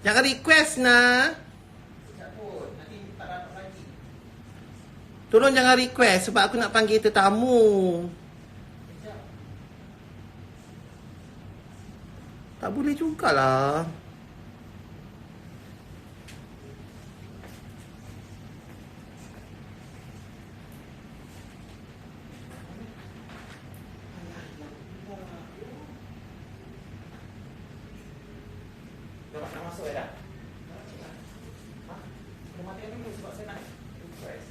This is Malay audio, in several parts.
Jangan request nah. Tolong jangan request sebab aku nak panggil tetamu. Tak boleh jugalah. Dah masuk dah? Kena matikan dulu sebab saya nak request.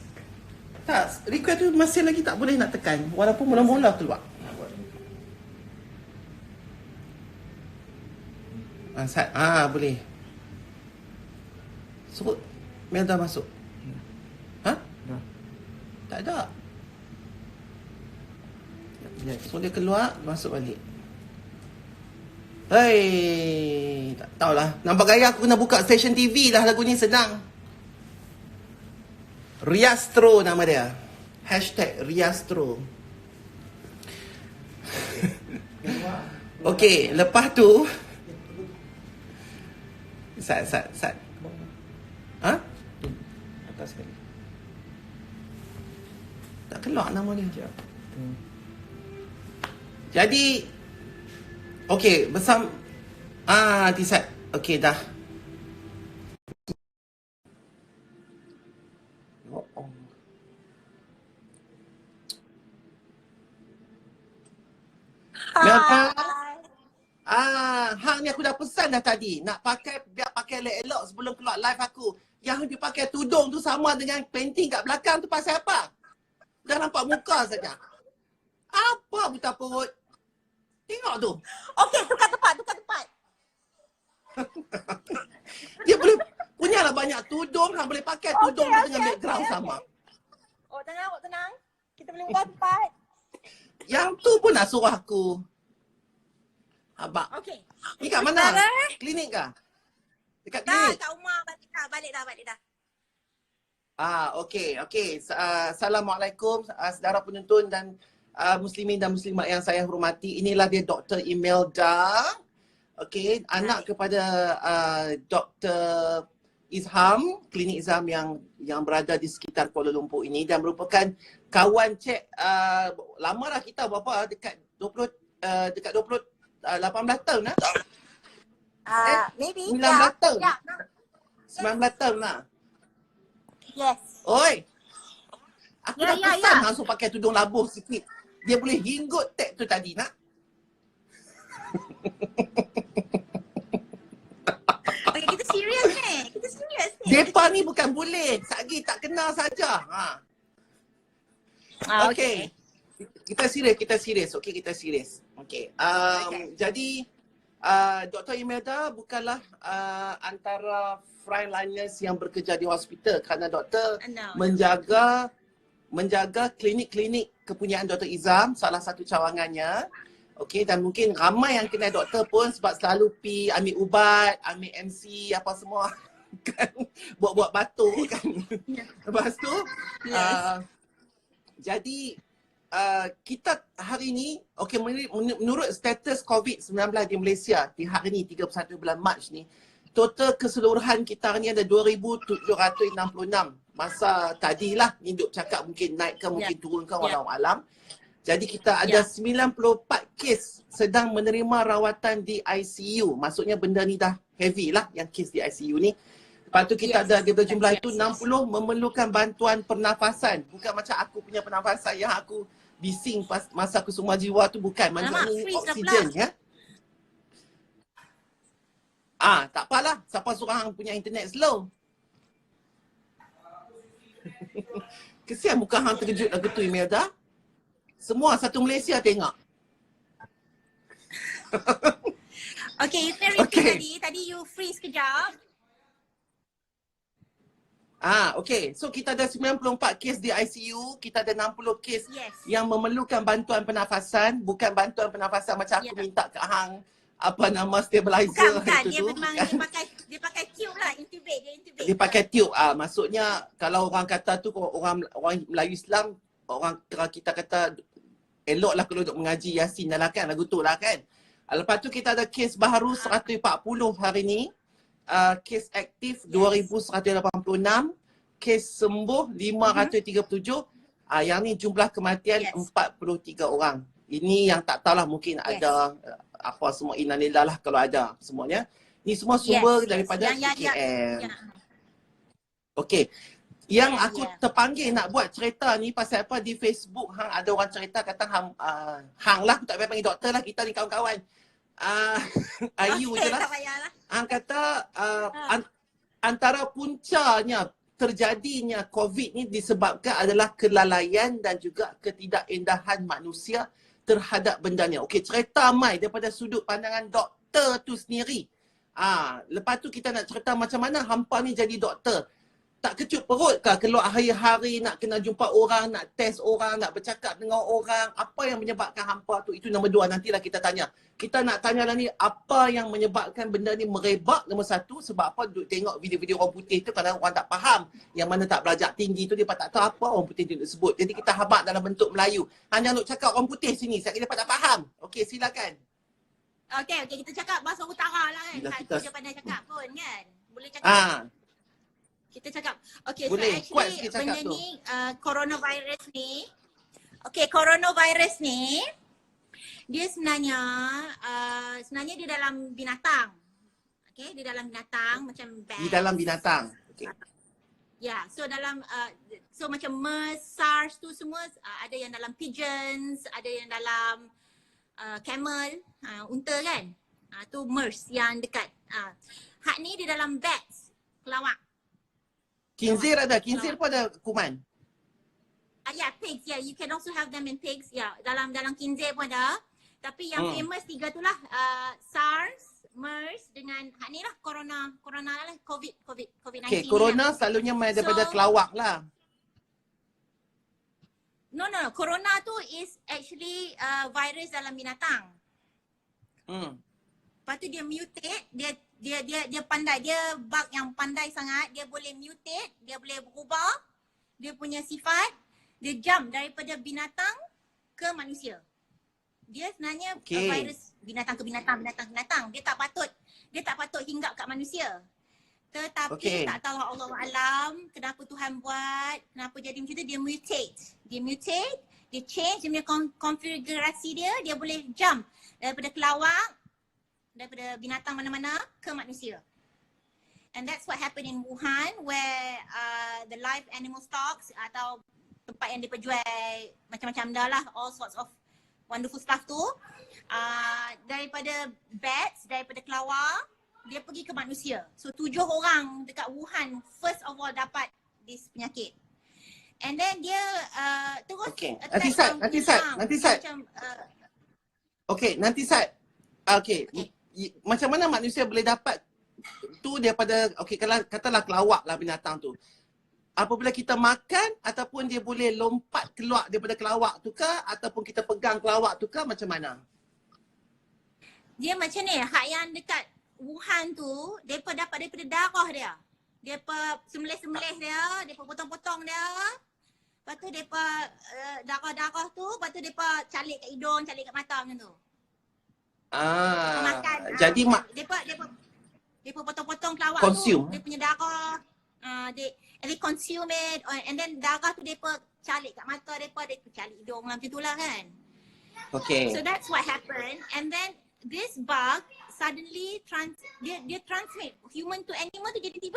Tak, request tu masih lagi tak boleh nak tekan. Walaupun mula-mula keluar. Boleh. Sebut Mel dah masuk. Ha? Dah. Tak ada. Ya, So dia keluar, masuk balik. Hei, tak tahulah. Nampak gaya aku kena buka stesen TV lah, lagu ni senang. Riastro nama dia. #Riastro. Okey, lepas tu Sat. Ha? atas sekali. Tak keluar nama dia. Sekejap. Jadi okey, bersama Tisat. Okey dah. Melka. Hang ni aku dah pesan dah tadi. Nak pakai, biar pakai elok-elok sebelum keluar live aku. Yang dipakai tudung tu sama dengan painting kat belakang tu pasal apa? Dah nampak muka saja. Apa buta perut? Tengok tu. Okey, tukar tempat. Dia boleh punyalah banyak tudung, hang boleh pakai tudung tu dengan background sama. Awak tenang. Kita boleh ubah tempat. Yang tu pun nak suruh aku. Abang. Okey. Ni kat mana? Sekarang, Klinik kah? Dekat dah klinik? kat rumah, balik dah. Okey. Assalamualaikum saudara penonton dan muslimin dan muslimat yang saya hormati. Inilah dia Dr. Imelda. Okey, anak kepada Dr. Izham, klinik Izham yang berada di sekitar Kuala Lumpur ini dan merupakan kawan cik lama dah kita berapa dekat 20 18 tahun lah. Maybe. 19 tahun. 19 tahun lah. Yes. Oi. Aku Ya, dah pesan langsung pakai tudung labuh sikit. Dia boleh hinggut tag tu tadi nak. Okey, kita serius ni. Depa ni bukan boleh. Sagi tak kenal saja. Okey. Kita serius. Okey, kita serius. Okey. Jadi Dr. Imelda bukanlah antara frontliners yang bekerja di hospital kerana doktor menjaga klinik-klinik kepunyaan Dr. Izham, salah satu cawangannya. Okey, dan mungkin ramai yang kenal doktor pun sebab selalu pi ambil ubat, ambil MC apa semua kan, buat-buat batuk kan. Lepas tu jadi kita hari ni, okey, menurut status COVID-19 di Malaysia di hari ni 31 bulan Mac ni, total keseluruhan kita hari ni ada 2,766. Masa tadilah ni duk cakap mungkin naik ke mungkin turun ke, wallahu alam. Jadi kita ada 94 kes sedang menerima rawatan di ICU. Maksudnya benda ni dah heavy lah yang kes di ICU ni. Lepas tu kita ada daripada jumlah itu 60 memerlukan bantuan pernafasan. Bukan macam aku punya pernafasan yang aku bising masa aku semua jiwa tu, bukan. Maksudnya oksigen ya. Tak apalah. Siapa suruh hang punya internet slow? Kesian muka hang terkejut lagu tu, Imelda. Semua satu Malaysia tengok. Okey, you can repeat tadi you freeze sekejap. Okey. So kita ada 94 kes di ICU, kita ada 60 kes Yes. yang memerlukan bantuan pernafasan, bukan bantuan pernafasan macam aku minta kat hang apa nama stabilizer Bukan. itu Dia tu. memang dia pakai tube lah, intubate. Dia pakai tube. Maksudnya kalau orang kata tu, orang Melayu Islam, orang kita kata eloklah kalau duk mengaji Yasin dah lah kan, lagu tu lah kan. Lepas tu kita ada kes baru 140 hari ni kes aktif Yes. 2,186, kes sembuh 537. Yang ni jumlah kematian Yes. 43 orang. Ini yang tak tahulah, mungkin Yes. ada apa semua, innalillah lah kalau ada semuanya. Ni semua sumber daripada KKM. Okey. Yang aku terpanggil nak buat cerita ni pasal apa, di Facebook ada orang cerita kata hang lah, aku tak payah panggil doktor lah, kita ni kawan-kawan. Ayu je lah. Tak payahlah. Hang kata antara puncanya terjadinya COVID ni disebabkan adalah kelalaian dan juga ketidakindahan manusia terhadap benda ni. Okey, cerita Mai daripada sudut pandangan doktor tu sendiri. Lepas tu kita nak cerita macam mana hampa ni jadi doktor. Tak kecut perut kah keluar hari-hari nak kena jumpa orang, nak test orang, nak bercakap dengan orang. Apa yang menyebabkan hampa tu? Itu nombor 2, nantilah kita tanya. Kita nak tanya lah ni, apa yang menyebabkan benda ni merebak, nombor 1. Sebab apa? Duk tengok video-video orang putih tu, kadang orang tak faham. Yang mana tak belajar tinggi tu, dia tak tahu apa orang putih tu sebut. Jadi kita habaq dalam bentuk Melayu. Hanya nak cakap orang putih sini, saya kira dapat tak faham. Okey, silakan. Okey, kita cakap bahasa utara lah kan. Bila Kita pandai cakap pun kan. Boleh cakap. Kita cakap. Okay, boleh. so actually benda ni coronavirus ni. Okay, coronavirus ni dia sebenarnya dia dalam binatang. Okay, dia dalam binatang macam bats. Di dalam binatang. Okay. Ya, so dalam so macam MERS, SARS tu semua ada yang dalam pigeons, ada yang dalam camel, unta kan. Tu MERS yang dekat. Hak ni di dalam bats, kelawak. Khinzir ada, khinzir pun ada kuman. Yeah, pigs. Yeah, you can also have them in pigs. Yeah, dalam khinzir pun ada. Tapi yang famous 3 tu lah, SARS, MERS dengan hak ni lah corona lah, COVID-19. Okay, corona kan selalunya main daripada kelawak lah. No. Corona tu is actually virus dalam binatang. Lepas tu dia mutate, dia pandai, dia bug yang pandai sangat, dia boleh mutate, dia boleh berubah dia punya sifat, dia jump daripada binatang ke manusia. Dia sebenarnya virus binatang ke binatang. Dia tak patut hinggap kat manusia. Tetapi tak tahu Allah alam kenapa Tuhan buat, kenapa jadi macam tu, dia mutate, dia change dia punya konfigurasi dia boleh jump daripada kelawak, daripada binatang mana-mana ke manusia. And that's what happened in Wuhan where the live animal stocks atau tempat yang diperjual macam-macam dah lah, all sorts of wonderful stuff tu, daripada bats, daripada kelawar, dia pergi ke manusia. So 7 orang dekat Wuhan first of all dapat this penyakit. And then dia terus nanti Sat. Macam mana manusia boleh dapat tu daripada, kalau katalah kelawak lah binatang tu. Apabila kita makan ataupun dia boleh lompat keluar daripada kelawak tu ke, ataupun kita pegang kelawak tu ke, macam mana? Dia macam ni, hak yang dekat Wuhan tu, mereka dapat daripada darah dia. Mereka sembelih-sembelih dia, mereka potong-potong dia. Lepas tu mereka darah-darah tu, lepas tu mereka calik kat hidung, calik kat mata macam tu. Makan. Jadi mereka potong-potong kelawak consume. tu, dia punya darah. They consume it and then darah tu mereka calik kat mata mereka, dia calik hidung macam tu lah kan. Okay. So that's what happened, and then this bug suddenly dia transmit human to animal tu, jadi tiba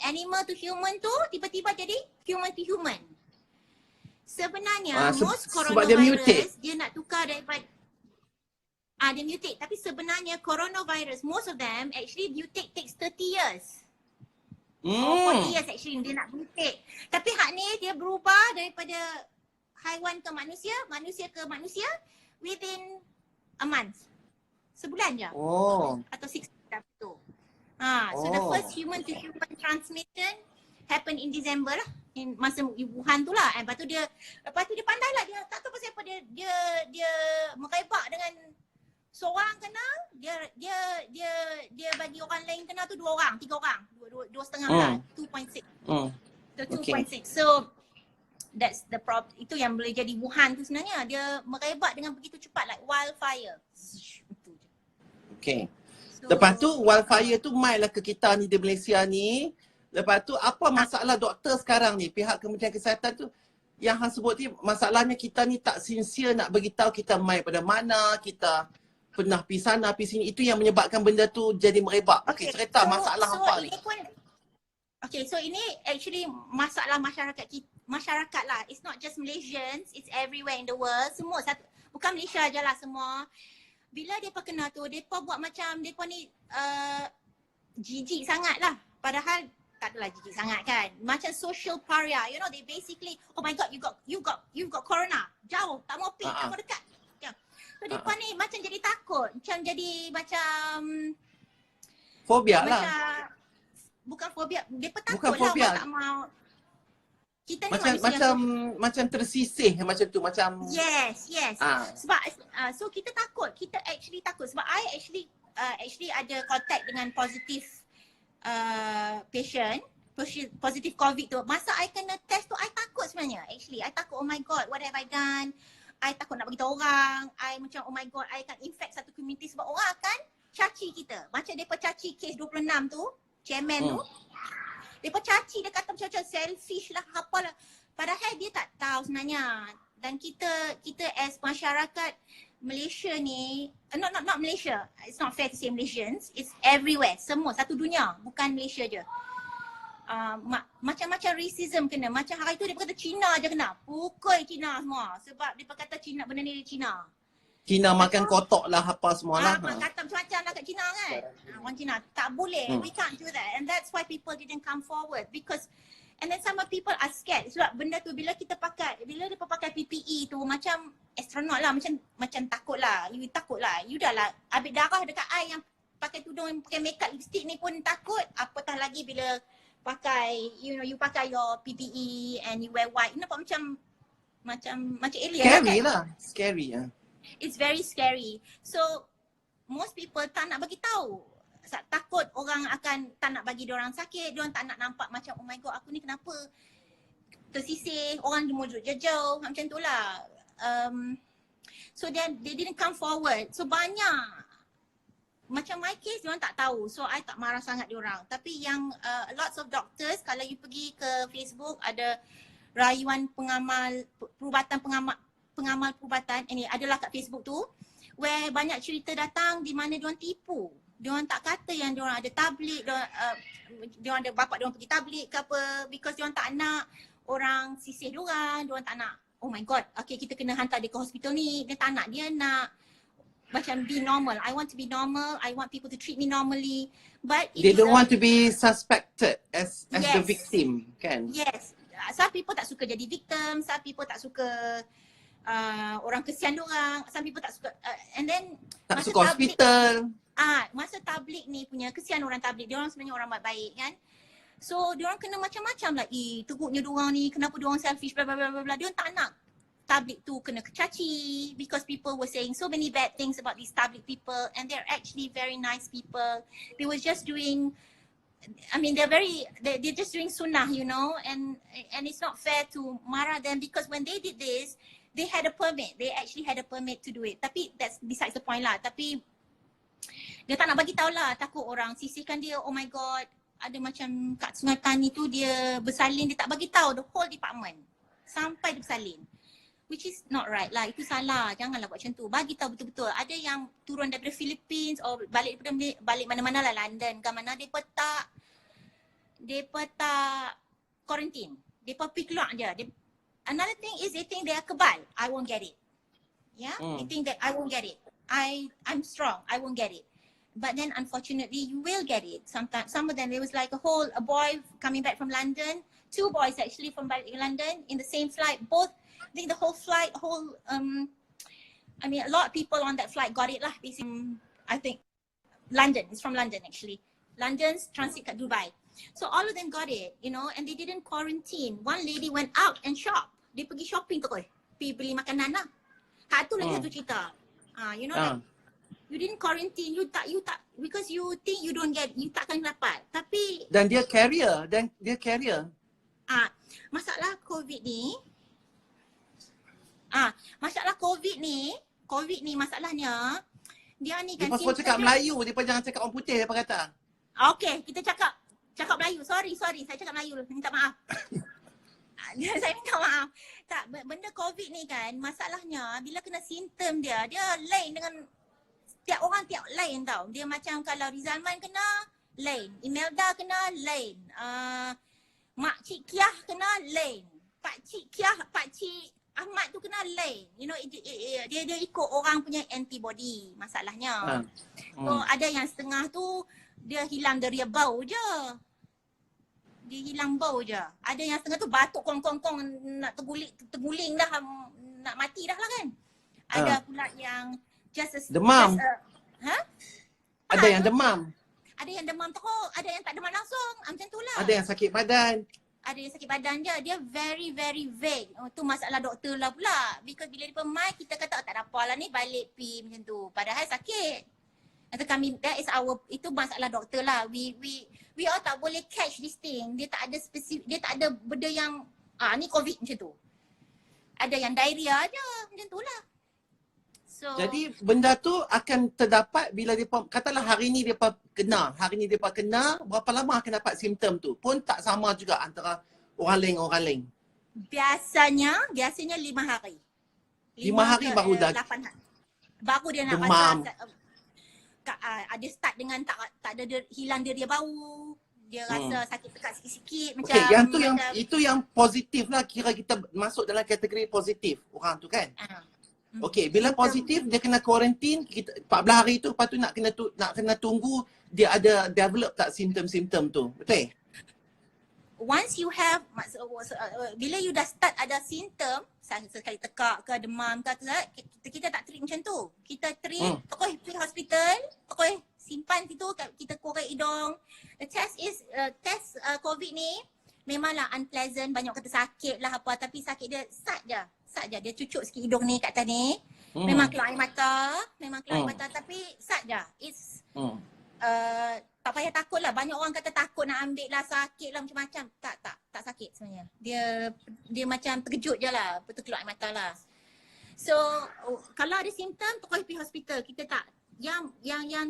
animal to human tu tiba-tiba jadi human to human. Sebenarnya most coronavirus dia nak tukar daripada dia mutate, tapi sebenarnya coronavirus most of them actually mutate takes 30 years. 40 years actually dia nak mutate. Tapi hak ni dia berubah daripada haiwan ke manusia, manusia ke manusia within a month. Sebulan je. Atau 6 months tu. So the first human to human transmission happen in December lah. In masa Wuhan tu lah. Lepas tu dia pandai lah, dia tak tahu pasal apa dia merebak dengan seorang kena, dia bagi orang lain kena tu 2 orang, 3 orang, 2.5 lah, 2.6. So 2.6. So that's the problem. Itu yang boleh jadi Wuhan tu sebenarnya, dia merebak dengan begitu cepat like wildfire. Okay. So Lepas tu wildfire tu mai lah ke kita ni di Malaysia ni. Lepas tu apa masalah doktor sekarang ni? Pihak Kementerian Kesihatan tu yang hang sebut ni, masalahnya kita ni tak sincere nak beritahu kita mai pada mana, kita pernah pergi sana, pergi sini. Itu yang menyebabkan benda tu jadi merebak. Okey, cerita masalah apa ni? Ini pun, so ini actually masalah masyarakat lah. It's not just Malaysians, it's everywhere in the world. Semua bukan Malaysia je lah semua. Bila mereka kena tu, mereka buat macam mereka ni jijik sangat lah. Padahal tak adalah jijik sangat kan. Macam social pariah. You know, they basically, oh my god, you got corona. Jauh, tak mau pergi, tak mau dekat. So mereka ni macam jadi takut. Macam jadi macam Fobia lah. Bukan fobia. Mereka takut Bukan lah. fobia. Tak mau. Kita ni Macam tersisih macam tu, macam Yes. Sebab so kita takut. Kita actually takut sebab I actually ada contact dengan positif patient, positif COVID tu. Masa I kena test tu, I takut sebenarnya. Actually, I takut, oh my god, what have I done? I takut nak beritahu orang. I macam, oh my god, I akan infect satu community sebab orang akan caci kita. Macam mereka caci kes 26 tu, chairman tu. Mereka caci, dia kata macam selfish lah, apalah. Padahal dia tak tahu sebenarnya. Dan kita as masyarakat Malaysia ni, not Malaysia, it's not fair to say Malaysians, it's everywhere, semua, satu dunia, bukan Malaysia je. Macam-macam racism kena. Macam hari tu dia kata Cina je kena. Pukul Cina semua. Sebab dia kata Cina, benda ni Cina. Cina makan kotak lah apa semua lah. Kata macam-macam lah kat Cina kan. Orang Cina. Tak boleh. We can't do that. And that's why people didn't come forward. Because, and then some people are scared. Sebab benda tu bila kita pakai, bila dia pakai PPE tu macam astronaut lah. Macam takut lah. You takut lah. You dah lah habis darah dekat I yang pakai tudung, pakai makeup, lipstick ni pun takut. Apatah lagi bila pakai, you pakai your PPE and you wear white. Nampak macam alien. Scary kan? lah. Scary lah. It's very scary. So most people tak nak bagi tahu. Takut orang akan tak nak bagi diorang sakit, diorang tak nak nampak macam oh my god, aku ni kenapa tersisih, orang dia jauh macam tu lah. So they didn't come forward. So banyak macam my case diorang tak tahu. So I tak marah sangat diorang. Tapi yang lots of doctors, kalau you pergi ke Facebook ada rayuan perubatan perubatan ini adalah kat Facebook tu, where banyak cerita datang di mana diorang tipu. Diorang tak kata yang diorang ada tablik, diorang ada bapak diorang pergi tablik ke apa, because diorang tak nak orang sisih diorang tak nak, oh my god, okay kita kena hantar dia ke hospital ni, dia tak nak, dia nak macam be normal. I want to be normal, I want people to treat me normally, but they don't want to be suspected as the victim, kan? Yes, some people tak suka jadi victim, some people tak suka orang kesian diorang, some people tak suka and then tak suka hospital. Masa tablik ni punya, kesian orang tablik, diorang sebenarnya orang baik-baik kan. So diorang kena macam-macam lah, teruknya diorang ni, kenapa diorang selfish, bla bla bla bla. Diorang tak nak tablik tu kena kecaci because people were saying so many bad things about these tablik people and they're actually very nice people. They were just doing, I mean they're just doing sunnah, you know, and it's not fair to marah them because when they did this, they had a permit. They actually had a permit to do it. Tapi that's besides the point lah. Tapi dia tak nak bagi tahu lah, takut orang sisihkan dia. Oh my god, ada macam kat Sungai Tani tu dia bersalin, dia tak bagi tahu the whole department sampai dia bersalin, which is not right lah. Itu salah, janganlah buat macam tu. Bagi tahu betul-betul. Ada yang turun daripada Philippines or balik mana-mana lah, London ke mana, dia tak quarantine, dia pergi keluar je. Another thing is they think they are kebal. I won't get it. Yeah, they think that I won't get it. I'm strong, I won't get it. But then unfortunately you will get it. Sometimes some of them, there was like a boy coming back from London, 2 boys actually from London in the same flight. Both, I think the whole flight, I mean a lot of people on that flight got it lah. I think London, it's from London actually. London's transit kat Dubai. So all of them got it, you know, and they didn't quarantine. One lady went out and shop. Dia pergi shopping tu, pergi beli makanan lah. Tu lagi satu cerita. You know, like you didn't quarantine, you tak because you think you don't get, you takkan dapat. Tapi dan dia carrier, masalah COVID ni, masalahnya Dia ni Dia kan pun cakap simptom dia. Melayu, dia pun jangan cakap orang putih apa kata. Okay, kita cakap Melayu. Sorry, saya cakap Melayu. Minta maaf. Saya minta maaf. Tak, benda COVID ni kan, masalahnya bila kena simptom dia lain dengan tiap orang tiap lain tau. Dia macam kalau Rizalman kena, lain. Imelda kena, lain. Mak Cik Kiah kena, lain. Pak Cik Ahmad tu kena lain. You know, dia ikut orang punya antibody masalahnya. So ada yang setengah tu dia hilang dari bau je. Dia hilang bau je. Ada yang setengah tu batuk kong-kong-kong nak terguling dah, nak mati dah lah kan. Ada pula yang demam. Ha? Ada yang demam. Ada yang demam teruk, ada yang tak demam langsung. Macam tu lah. Ada yang sakit badan. Ada yang sakit badan je. Dia very very vague. Tu masalah doktor lah pula. Because bila dia pemai, kita kata tak ada apa lah ni, balik pi macam tu. Padahal sakit. Kata kami, that is our, itu masalah doktor lah. We all tak boleh catch this thing. Dia tak ada spesifik, dia tak ada benda yang ni COVID macam tu. Ada yang diarrhea je macam tu lah. So Jadi benda tu akan terdapat bila dia katalah hari ni dia kena, berapa lama akan dapat simptom tu? Pun tak sama juga antara orang lain. biasanya 5 hari. 5 hari baru dah 8 hari. Baru dia nak demam. rasa ada start dengan tak ada hilang dia bau. Dia rasa sakit tekak sikit-sikit macam. Okey, itu yang positif lah, kira kita masuk dalam kategori positif orang tu kan. Okey, bila positif dia kena kuarantin, kita 14 hari tu, lepas tu nak kena tunggu dia ada develop tak simptom-simptom tu. Betul? Once you have, bila you dah start ada simptom, sekali tekak ke demam ke, kita tak treat macam tu. Kita treat, tokoh pergi hospital, tokoh simpan situ, kita korek hidung. The test is, COVID ni memanglah unpleasant, banyak kata sakit lah apa, tapi sakit dia sat je. Dia cucuk sikit hidung ni kat atas ni. Memang keluar air mata, tapi sat je. It's tak payah takut lah. Banyak orang kata takut nak ambil lah, sakit lah macam-macam. Tak sakit sebenarnya. Dia macam terkejut je lah, betul keluar air mata lah. So kalau ada simptom, terus pergi hospital. Kita tak. Yang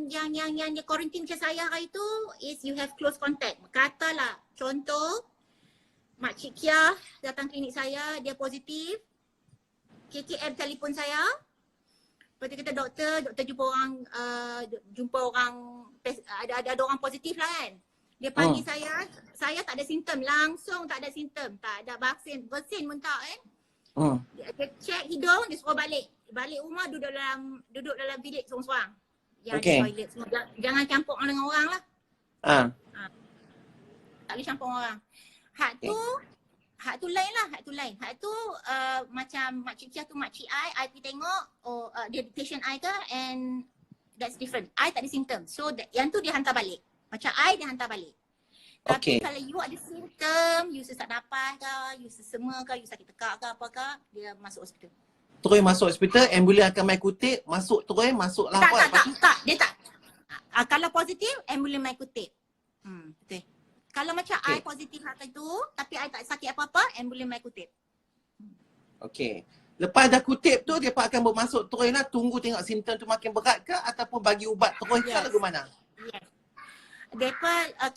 dia quarantine macam saya hari tu is you have close contact. Katalah contoh Mak Cik Kia datang klinik saya, dia positif. KKM telefon saya. Lepas tu kata doktor jumpa orang ada orang positif lah kan. Dia panggil saya tak ada simptom, langsung tak ada simptom, tak ada bersin pun tak kan. Dia check hidung, dia suruh balik rumah, duduk dalam bilik seorang-seorang. Yang toilet semua. Jangan campur dengan orang lah. Tak boleh campur orang. Hak tu lain lah, hak tu macam Mak Cik Kia tu Mak Cik I pergi tengok, dia patient I ke, and that's different. I tak ada simptom. So yang tu dia hantar balik. Macam I dia hantar balik. Tapi kalau you ada simptom, you sesak nafas ke, you sesema ke, you sakit tekak ke apa ke, dia masuk hospital. Terus masuk hospital, ambulans akan mai kutip, masuk lah. Tak, dia tak. Kalau positif, ambulans mai kutip. Betul. Kalau macam I positif hari tu, tapi I tak sakit apa-apa, ambulans mai kutip. Okey. Lepas dah kutip tu, dia akan bermasuk terus lah, tunggu tengok simptom tu makin berat ke, ataupun bagi ubat terus ke, lagu mana? Yes.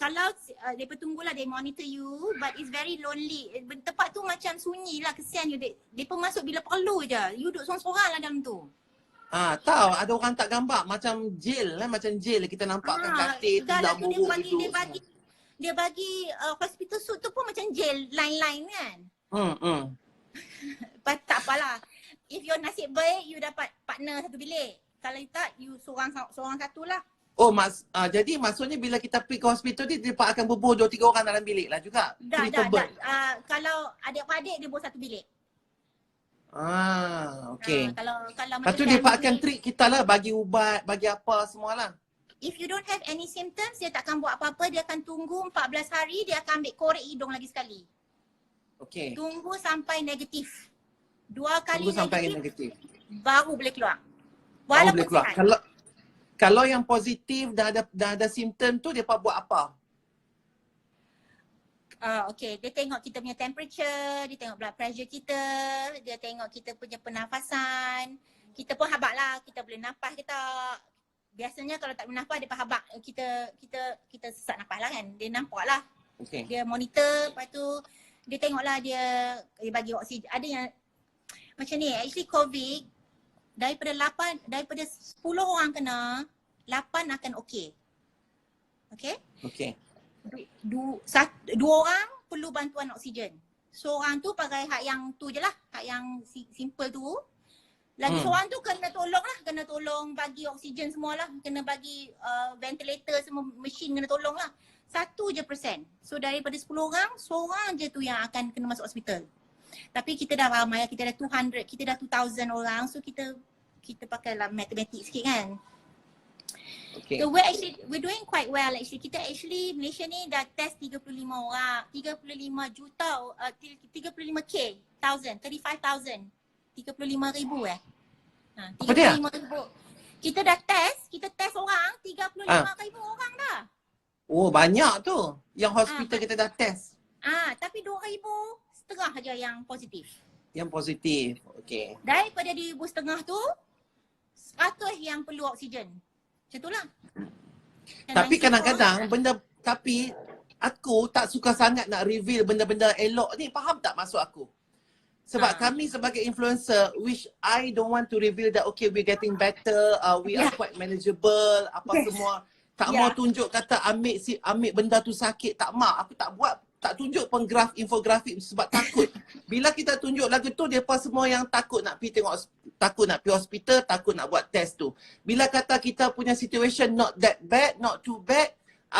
Kalau mereka tunggulah, they monitor you, but it's very lonely. Tempat tu macam sunyi lah, kesian you. Mereka masuk bila perlu je. You duduk sorang-sorang lah dalam tu. Tahu ada orang tak gambar macam jail lah, kita nampakkan katil tu dalam buruk duduk. Dia bagi hospital suit tu pun macam jail, line-line kan. Tak apalah. If your nasib baik, you dapat partner satu bilik. Kalau tak, you seorang satu lah. Jadi maksudnya bila kita pergi ke hospital ni, dia akan berbual 2-3 orang dalam bilik lah juga? Dah. Kalau adik-adik, dia buat satu bilik. Okey. Kalau lepas tu dia akan treat kita lah, bagi ubat, bagi apa semualah. If you don't have any symptoms, dia tak akan buat apa-apa. Dia akan tunggu 14 hari, dia akan ambil korek hidung lagi sekali. Okey. Tunggu sampai negatif. 2 kali Tunggu sampai negatif. Baru boleh keluar. Baru boleh keluar. Kalau yang positif dah ada simptom tu, dia buat apa? Okay, dia tengok kita punya temperature, dia tengok blood pressure kita, dia tengok kita punya pernafasan. Kita pun habaq lah, kita boleh nafas ke tak. biasanya kalau tak bernafas dia pahabak kita sesak nafas lah kan. Dia nampak lah. Okay. Dia monitor, lepas tu dia tengoklah dia bagi oksigen. Ada yang macam ni, actually COVID daripada 10 orang kena, 8 akan okey. Okay? Okay. Dua orang perlu bantuan oksigen. Seorang tu pakai hak yang tu je lah, hak yang simple tu. Lagi seorang tu kena tolong lah, kena tolong bagi oksigen semua lah, kena bagi ventilator semua, mesin kena tolong lah. 1% je. So daripada 10 orang, seorang je tu yang akan kena masuk hospital. Tapi kita dah ramai, kita dah 200, kita dah 2,000 orang, so kita pakailah matematik sikit kan. Okay. So we're doing quite well actually. Kita actually Malaysia ni dah test 35 orang, 35 juta, 35k, 35,000. 35,000 Apa dia? 35,000. Kita test orang 35,000 orang dah. Oh, banyak tu. Yang hospital kita dah test. Tapi 2,000 setengah aja yang positif. Yang positif. Okay. Daripada 2,500 tu 100 yang perlu oksigen. Macam itulah. Tapi kadang-kadang tapi aku tak suka sangat nak reveal benda-benda elok ni. Faham tak maksud aku? Sebab kami sebagai influencer, which I don't want to reveal that okay, we're getting better, we are quite manageable, semua. Tak mau tunjuk kata ambil benda tu sakit, tak mau. Aku tak tunjuk pun graf infografik sebab takut. Bila kita tunjuk lagu tu, mereka semua yang takut nak pergi takut nak pergi hospital, takut nak buat test tu. Bila kata kita punya situation not that bad, not too bad,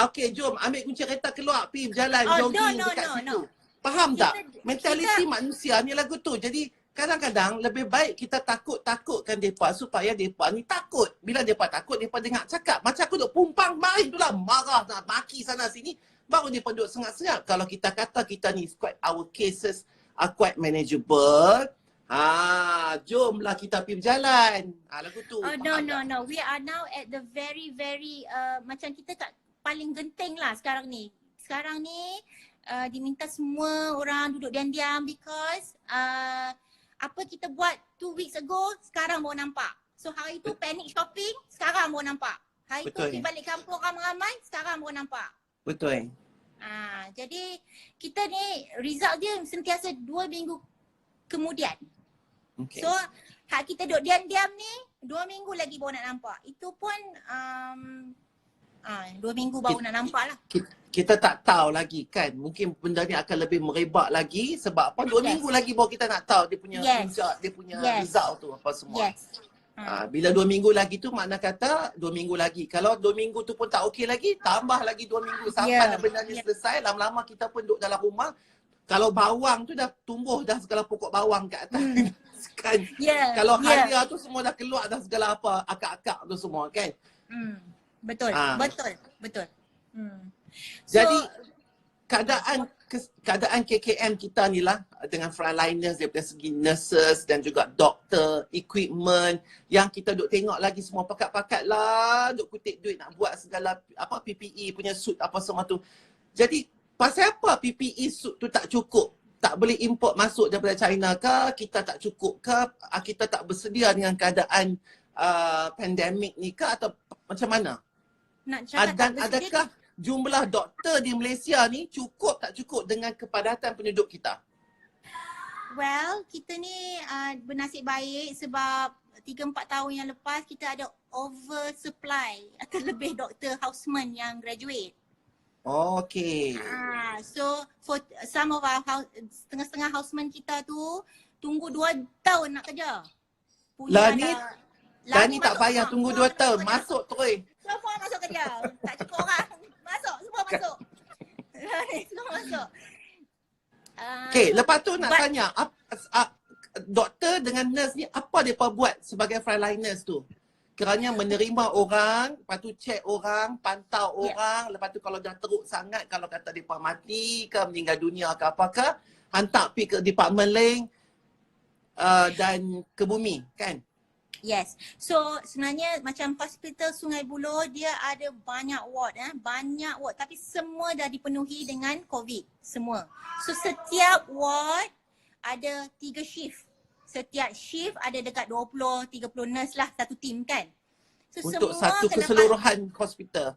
okay, jom ambil kunci kereta keluar, pergi berjalan, jogging dekat situ. Faham tak? Mentaliti manusia ni lagu tu. Jadi kadang-kadang lebih baik kita takutkan mereka supaya mereka ni takut. Bila mereka takut, mereka dengar cakap. Macam aku duk pumpang main tu lah. Marah nak maki sana sini. Baru mereka duk sengat-sengat. Kalau kita kata kita ni our cases are quite manageable. Jomlah kita pergi berjalan. Lagu tu. No. We are now at the very macam kita kat paling genting lah sekarang ni. Sekarang ni diminta semua orang duduk diam-diam because apa kita buat 2 weeks ago sekarang baru nampak. So hari tu panic shopping, sekarang baru nampak. Hari tu pergi balik kampung ramai-ramai, sekarang baru nampak. Betul. Jadi kita ni result dia sentiasa 2 minggu kemudian. Okay. So hak kita duduk diam-diam ni 2 minggu lagi baru nak nampak. Itu pun 2 minggu baru nak nampak lah. Kita tak tahu lagi kan. Mungkin benda ni akan lebih merebak lagi. Sebab apa? 2 minggu lagi baru kita nak tahu dia punya result tu apa semua. Bila 2 minggu lagi tu makna kata 2 minggu lagi. Kalau 2 minggu tu pun tak okey lagi, tambah lagi 2 minggu sampai benda ni selesai. Lama-lama kita pun duduk dalam rumah. Kalau bawang tu dah tumbuh dah segala pokok bawang kat atas. Kan? Kalau halia tu semua dah keluar dah segala apa akak-akak tu semua kan. Betul. Jadi keadaan KKM kita ni lah dengan frontliners daripada segi nurses dan juga doktor, equipment yang kita duk tengok lagi semua pakat-pakat lah, duk kutip duit nak buat segala PPE punya suit apa semua tu. Jadi pasal apa PPE suit tu tak cukup? Tak boleh import masuk daripada China ke? Kita tak cukup ke? Kita tak bersedia dengan keadaan pandemik ni ke? Atau macam mana? Adakah jumlah doktor di Malaysia ni cukup tak cukup dengan kepadatan penduduk kita? Well, kita ni bernasib baik sebab 3-4 tahun yang lepas kita ada oversupply atau lebih doktor houseman yang graduate. Okay. So for some of our setengah-setengah houseman kita tu tunggu 2 tahun nak kerja. Lah ni tak payah tunggu 2 tahun, masuk terus. Semua masuk kerja. Tak cukup orang. Masuk, semua masuk. Semua masuk. Okay, lepas tu nak tanya, doktor dengan nurse ni apa mereka buat sebagai frontliners tu? Kerana menerima orang, lepas tu check orang, pantau orang, lepas tu kalau dah teruk sangat, kalau kata mereka mati ke meninggal dunia ke apakah, hantar pergi ke department lain dan ke bumi, kan? Yes. So sebenarnya macam hospital Sungai Buloh dia ada banyak ward banyak ward tapi semua dah dipenuhi dengan COVID semua. So setiap ward ada 3 shift. Setiap shift ada dekat 20-30 nurse lah satu team kan. So Untuk semua satu kena keseluruhan hospital.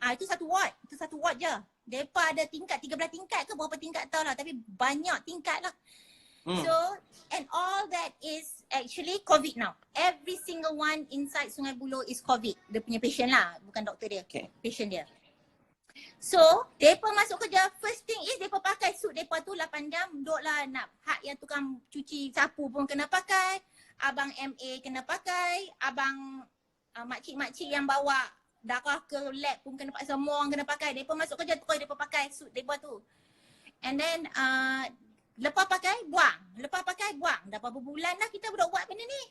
itu satu ward. Itu satu ward je. Depa ada tingkat 13 tingkat ke berapa tingkat tahu lah, tapi banyak tingkat lah. So and all that is actually COVID now. Every single one inside Sungai Buloh is COVID. Dia punya patient lah, bukan doktor dia. Okay. Patient dia. So, depa masuk kerja, first thing is depa pakai suit depa tu 8 jam, duduklah nak hak yang tukang cuci sapu pun kena pakai, abang MA kena pakai, abang makcik-makcik yang bawa darah ke lab pun kena pakai, semua orang kena pakai. Depa masuk kerja terus depa pakai suit depa tu. And then lepas pakai, buang. Lepas pakai, buang. Dah berapa bulan dah kita buat benda ni.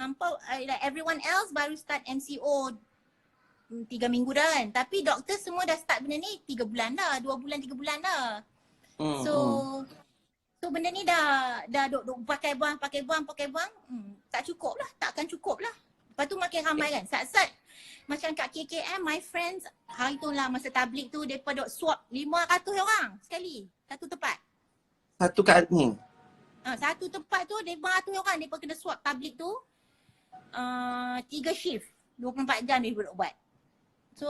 Hampa, like everyone else baru start MCO 3 minggu dah kan. Tapi doktor semua dah start benda ni 3 bulan dah. 2 bulan, 3 bulan dah. So benda ni dah duk pakai buang. Tak cukup lah. Takkan cukup lah. Lepas tu makin ramai kan. Sat-sat. Macam kat KKM, my friends, hari tu lah masa tablik tu, mereka duk swab 500 orang sekali. Satu tempat. Satu kat ni. Satu tempat tu 500 orang mereka kena swab tablik tu 3 shift 24 jam dia boleh buat. So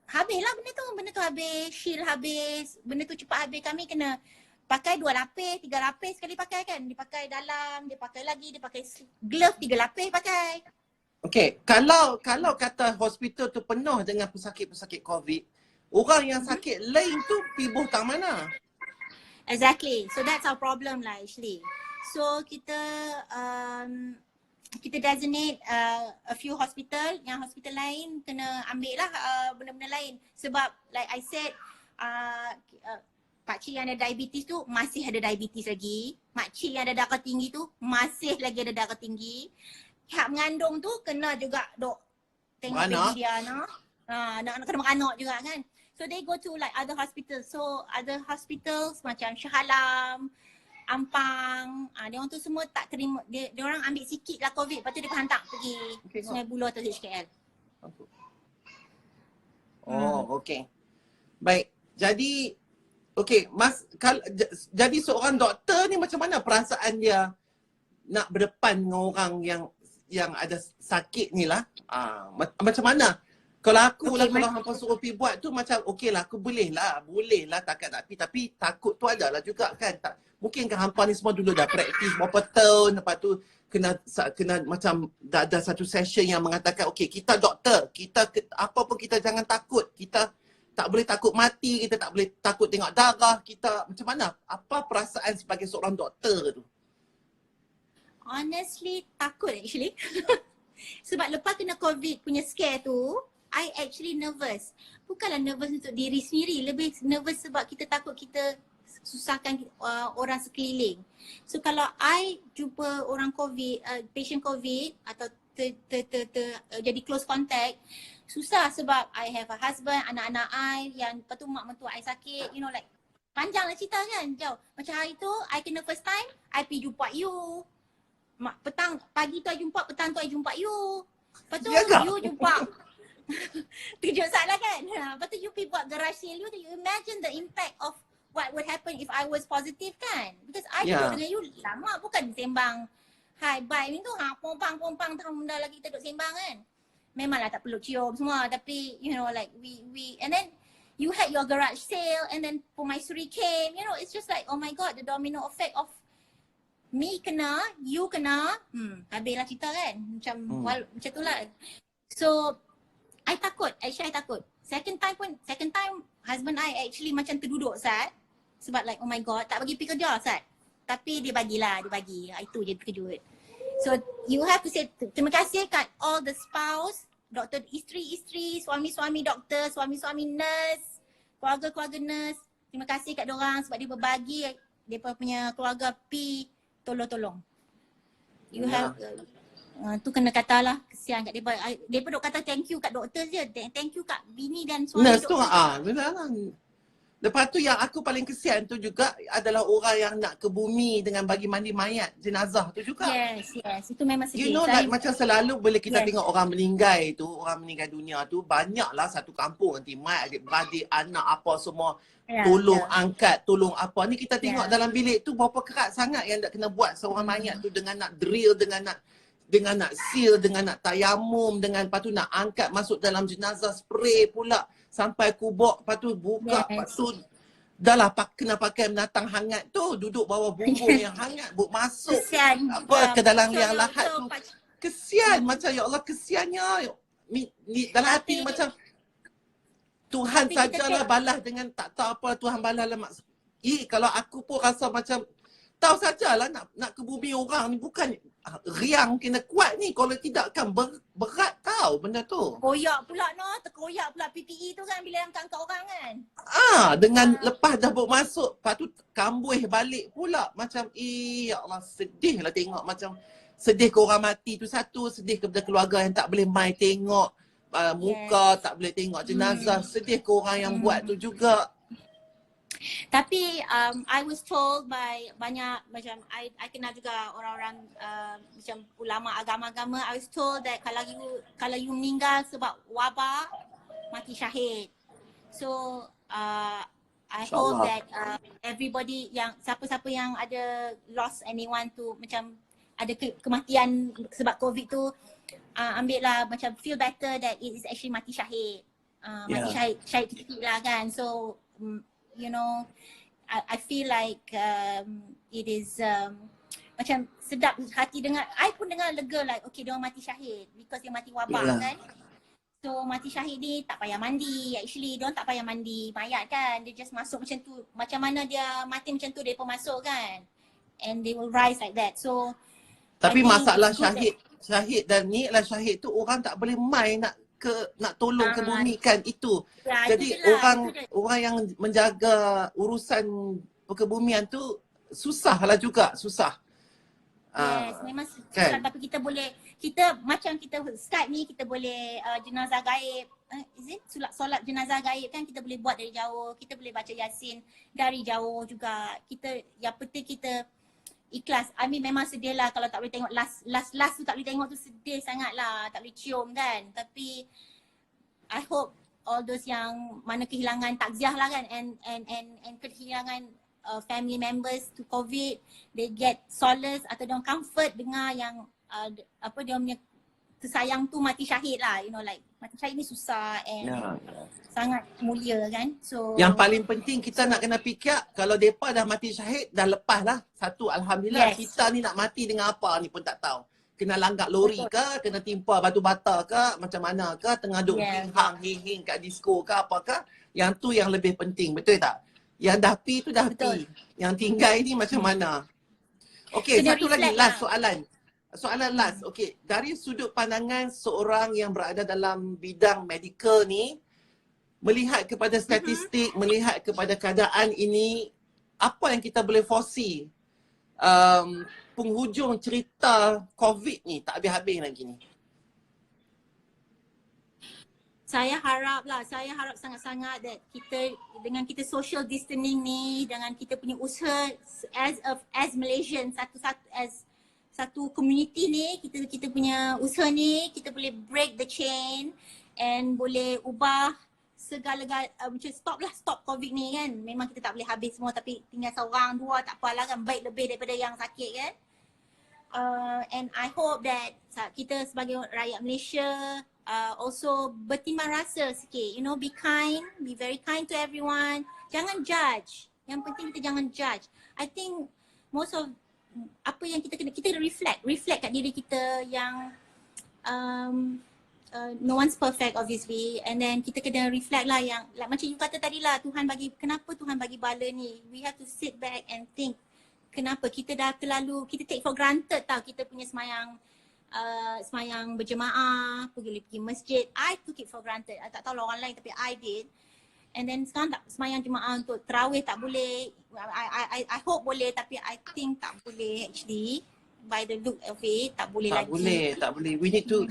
habislah benda tu habis, shield habis, benda tu cepat habis. Kami kena pakai 2 lapis, 3 lapis sekali pakai kan. Dia pakai dalam, dia pakai lagi, dia pakai glove 3 lapis pakai. Okay, kalau kata hospital tu penuh dengan pesakit-pesakit COVID, orang yang sakit lain tu pergi buh mana? Exactly. So that's our problem lah actually. So kita designate a few hospital, yang hospital lain kena ambil lah benda-benda lain. Sebab like I said, pakcik yang ada diabetes tu masih ada diabetes lagi. Makcik yang ada darah tinggi tu masih lagi ada darah tinggi. Hak mengandung tu kena juga dok tengok baby dia nak kena beranak juga kan. So they go to like other hospitals. So other hospitals macam Shah Alam, Ampang, dia orang tu semua tak terima, dia orang ambil sikit lah COVID, lepas tu dia hantar pergi Sungai Buloh atau HKL. Okay. Baik. Jadi jadi seorang doktor ni macam mana perasaan dia nak berdepan dengan orang yang ada sakit ni lah? Macam mana? Kalau aku kalau hampa suruh pergi buat tu macam okey lah, aku boleh lah takkan tak tapi takut tu adalah juga kan. Mungkin kan hampa ni semua dulu dah praktis berapa tahun, lepas tu kena macam dah ada satu session yang mengatakan okey, kita doktor, kita apa pun kita jangan takut, kita tak boleh takut mati, kita tak boleh takut tengok darah, kita macam mana? Apa perasaan sebagai seorang doktor tu? Honestly takut actually. Sebab lepas kena COVID punya scare tu, I actually nervous. Bukanlah nervous untuk diri sendiri, lebih nervous sebab kita takut kita susahkan orang sekeliling. So kalau I jumpa orang COVID, patient COVID atau jadi close contact, susah sebab I have a husband, anak-anak I yang lepas tu mak mentua I sakit, you know like panjang lah cerita kan, jauh. Macam hari tu I kena first time, I pergi jumpa you. Pagi tu I jumpa, petang tu I jumpa you. Lepas tu you jumpa. Terkejut salah kan? Lepas tu you pergi buat garage sale you, you imagine the impact of what would happen if I was positive kan? Because I duduk dengan you lama, bukan sembang hi bye ni tu pompang tahun dah lagi kita duduk sembang kan. Memanglah tak perlu cium semua, tapi you know like we and then you had your garage sale and then Permaisuri came, you know, it's just like oh my god, the domino effect of me kena, you kena, habislah cerita kan. Macam tu lah. So I takut, actually I takut. Second time husband I actually macam terduduk Sat. Sebab like oh my god, tak bagi pergi kerja Sat. Tapi dia bagi. Itu je terkejut. So you have to say terima kasih kat all the spouse, doktor isteri, suami-suami doktor, suami-suami nurse, keluarga-keluarga nurse. Terima kasih kat diorang sebab dia berbagi depa punya keluarga tolong. You have tu kena katalah kesian kat depa. Depa duk kata thank you kat doktor je. Thank you kat bini dan suami nurse doktor. Benar lah. Lepas tu yang aku paling kesian tu juga adalah orang yang nak ke bumi dengan bagi mandi mayat jenazah tu juga. Yes. Itu memang sedih. You know like macam selalu boleh kita tengok orang meninggal dunia tu, banyaklah satu kampung nanti mat, adik-beradik, anak apa semua tolong angkat, tolong apa. Ni kita tengok dalam bilik tu berapa kerat sangat yang nak kena buat seorang mayat tu dengan nak drill, dengan nak dengan nak seal, dengan nak tayamum, dengan lepas tu nak angkat masuk dalam jenazah, spray pula sampai kubur, lepas tu buka, lepas tu dah lah kena pakai binatang hangat tu, duduk bawah bumbung yang hangat, masuk Kesian. apa ke dalam liang Betul, lahat betul, tu. Pak. Kesian, macam ya Allah kesiannya. Dalam hati Tapi- macam Tuhan tapi kita sajalah balas dengan tak tahu apa Tuhan balas lah mak. Kalau aku pun rasa macam tahu sajalah nak ke bumi orang ni bukan riang kena kuat ni, kalau tidak kan berat tahu benda tu. Koyak pula terkoyak pula PPE tu kan bila angkat orang kan. Dengan lepas dah masuk, lepas tu kambuh balik pula macam ya Allah sedih lah tengok, macam sedih ke orang mati tu satu, sedih kepada keluarga yang tak boleh mai tengok muka, tak boleh tengok jenazah, sedih ke orang yang buat tu juga. Tapi I was told by banyak macam I kenal juga orang-orang macam ulama agama-agama. I was told that kalau you meninggal sebab wabak, mati syahid. So I hope that everybody yang siapa-siapa yang ada lost anyone tu macam ada kematian sebab COVID tu, ambil lah macam feel better that it is actually mati syahid. Mati syahid kecil lah kan. So you know, I feel like it is macam sedap hati dengar. I pun dengar lega like okay dia orang mati syahid because dia mati wabak kan. So mati syahid ni tak payah mandi. Actually dia orang tak payah mandi mayat kan. Dia just masuk macam tu. Macam mana dia mati macam tu dia pun masuk kan. And they will rise like that. So tapi masalah syahid dan ni lah, syahid tu orang tak boleh mai nak tolong kebumikan itu. Jadi orang yang menjaga urusan perkebumian tu susah lah juga, susah. Yes, memang susah tapi kita macam kita Skype ni kita boleh jenazah gaib. Solat jenazah gaib kan kita boleh buat dari jauh, kita boleh baca Yasin dari jauh juga. Yang penting kita ikhlas. I mean memang sedih lah kalau tak boleh tengok last tu tak boleh tengok tu, sedih sangat lah, tak boleh cium kan. Tapi I hope all those yang mana kehilangan takziah lah kan and kehilangan family members to COVID, they get solace atau dia comfort dengar yang dia punya tersayang tu mati syahid lah, you know, like mati syahid ni susah and sangat mulia kan. So yang paling penting kita nak kena fikir kalau mereka dah mati syahid dah lepas lah. Satu alhamdulillah, kita ni nak mati dengan apa ni pun tak tahu. Kena langgak lori ke, kena timpa batu bata ke, macam mana ke, tengah duk hing kat disco ke apa ke. Yang tu yang lebih penting, betul tak? Yang dah pi tu dah pi. Yang tinggal ni macam mana? Okey, satu lagi last soalan. Soalan last. Okey, dari sudut pandangan seorang yang berada dalam bidang medical ni, melihat kepada statistik, melihat kepada keadaan ini, apa yang kita boleh foresee penghujung cerita COVID ni tak habis-habis lagi ni? Saya harap sangat-sangat that kita dengan kita social distancing ni, dengan kita punya usaha as Malaysian satu community ni, kita punya usaha ni, kita boleh break the chain and boleh ubah segala-galanya, macam stop COVID ni kan. Memang kita tak boleh habis semua tapi tinggal seorang dua tak apalah kan, baik lebih daripada yang sakit kan. And I hope that kita sebagai rakyat Malaysia also bertimbang rasa sikit, you know, be kind, be very kind to everyone. Jangan judge. Yang penting kita jangan judge. I think most of apa yang kita reflect kat diri kita yang no one's perfect obviously, and then kita kena reflect lah yang like macam you kata tadi lah, kenapa Tuhan bagi bala ni. We have to sit back and think kenapa kita dah terlalu, kita take for granted tau kita punya semayang berjemaah, pergi masjid. I took it for granted. I tak tahu lah orang lain tapi I did. And then sekarang tak semayang jemaah untuk tarawih tak boleh. I hope boleh tapi I think tak boleh actually. By the look of it, tak boleh lagi. Tak boleh. We need to